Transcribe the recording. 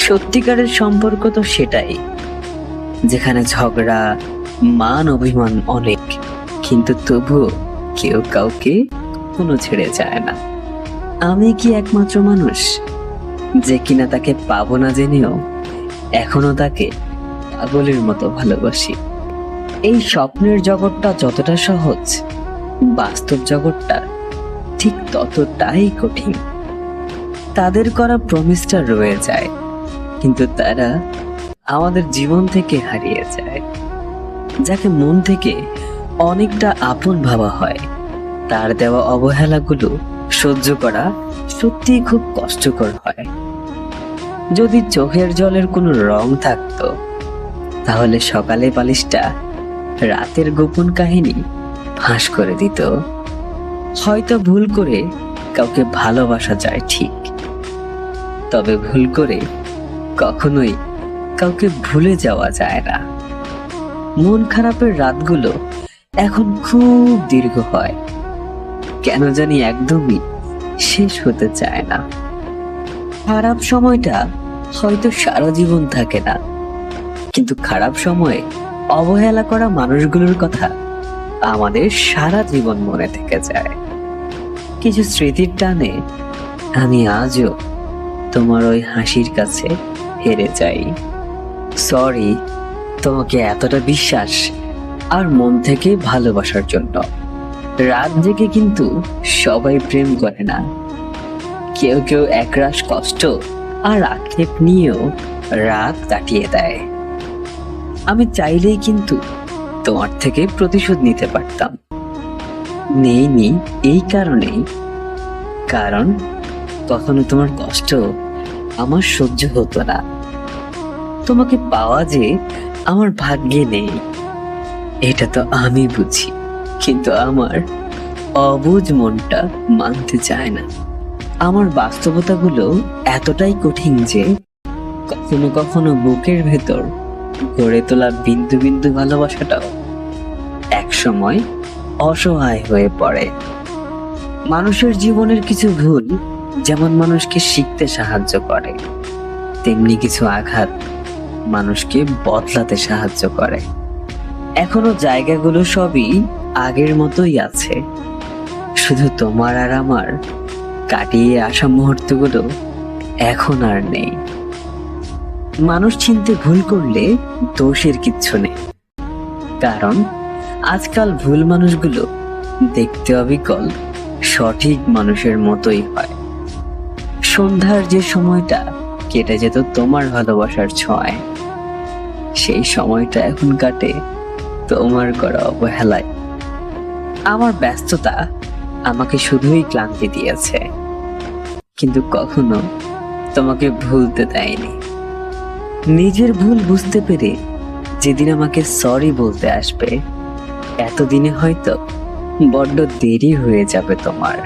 সত্যিকারের সম্পর্ক তো সেটাই, যেখানে ঝগড়া, মান অভিমান অনেক, কিন্তু তবুও কেউ কাউকে কোনো ছেড়ে যায় না। আমি কি একমাত্র মানুষ যে কিনা তাকে পাবো না জেনেও এখনো তাকে পাগলের মতো ভালোবাসি? এই স্বপ্নের জগৎটা যতটা সহজ, বাস্তব জগৎটা ঠিক ততটাই কঠিন। তাদের করা প্রমিসটা রয়ে যায়, কিন্তু তারা আমাদের জীবন থেকে হারিয়ে যায়। যাকে মন থেকে অনেকটা আপন ভাবা হয়, তার দেওয়া অবহেলাগুলো সহ্য করা সত্যিই খুব কষ্টকর হয়। যদি চোখের জলের কোনো রং থাকতো, তাহলে সকালে বালিশটা রাতের গোপন কাহিনী ফাঁস করে দিত। হয়তো ভুল করে কাউকে ভালোবাসা যায় ঠিক, তবে ভুল করে কখনোই কাউকে ভুলে যাওয়া যায় না। মন খারাপের রাতগুলো এখন খুব দীর্ঘ হয়, কেন জানি একদমই শেষ হতে চায় না। খারাপ সময়টা হয়তো সারা জীবন থাকে না, কিন্তু খারাপ সময়ে অবহেলা করা মানুষগুলোর কথা আমাদের সারা জীবন মনে থেকে যায়। কিছু স্মৃতির টানে আমি আজও তোমার ওই হাসির কাছে হেরে যাই। সরি তোমাকে এতটা বিশ্বাস আর মন থেকে ভালোবাসার জন্য। রাত জেগে কিন্তু সবাই প্রেম করে না, কেউ কেউ একরাশ কষ্ট আর আক্ষেপ নিয়েও রাত কাটিয়ে দেয়। আমি চাইলেই কিন্তু তোমার থেকে প্রতিশোধ নিতে পারতাম, নেইনি এই কারণেই, কারণ কখনো তোমার কষ্ট আমার সহ্য হতো না। তোমাকে পাওয়া যে আমার ভাগ্যে নেই, এটা তো আমি বুঝি, কিন্তু আমার অবুঝ মনটা মানতে চায় না। আমার বাস্তবতাগুলো এতটাই কঠিন যে কখনো কখনো বুকের ভেতর গড়ে তোলা বিন্দু বিন্দু ভালোবাসাটাও একসময় অসহায় হয়ে পড়ে। মানুষের জীবনের কিছু ভুল যেমন মানুষকে শিখতে সাহায্য করে, তেমনি কিছু আঘাত মানুষকে বদলাতে সাহায্য করে। এখনো জায়গাগুলো সবই আগের মতোই আছে, শুধু তোমার আর আমার কাটিয়ে আসা মুহূর্তগুলো এখন আর নেই। মানুষ চিনতে ভুল করলে দোষের কিচ্ছু নেই, কারণ আজকাল ভুল মানুষগুলো দেখতে অবিকল সঠিক মানুষের মতোই হয়। সন্ধ্যার যে সময়টা কেটে যেত তোমার ভালোবাসার ছোঁয়ায়, সেই সময়টা এখন কাটে তোমার করা অবহেলায়। আমার ব্যস্ততা আমাকে শুধুই ক্লান্তি দিয়েছে, কিন্তু কখনো তোমাকে ভুলতে দেয়নি। নিজের ভুল বুঝতে পেরে যেদিন আমাকে সরি বলতে আসবে, এতদিনে হয়তো বড্ড দেরি হয়ে যাবে তোমার।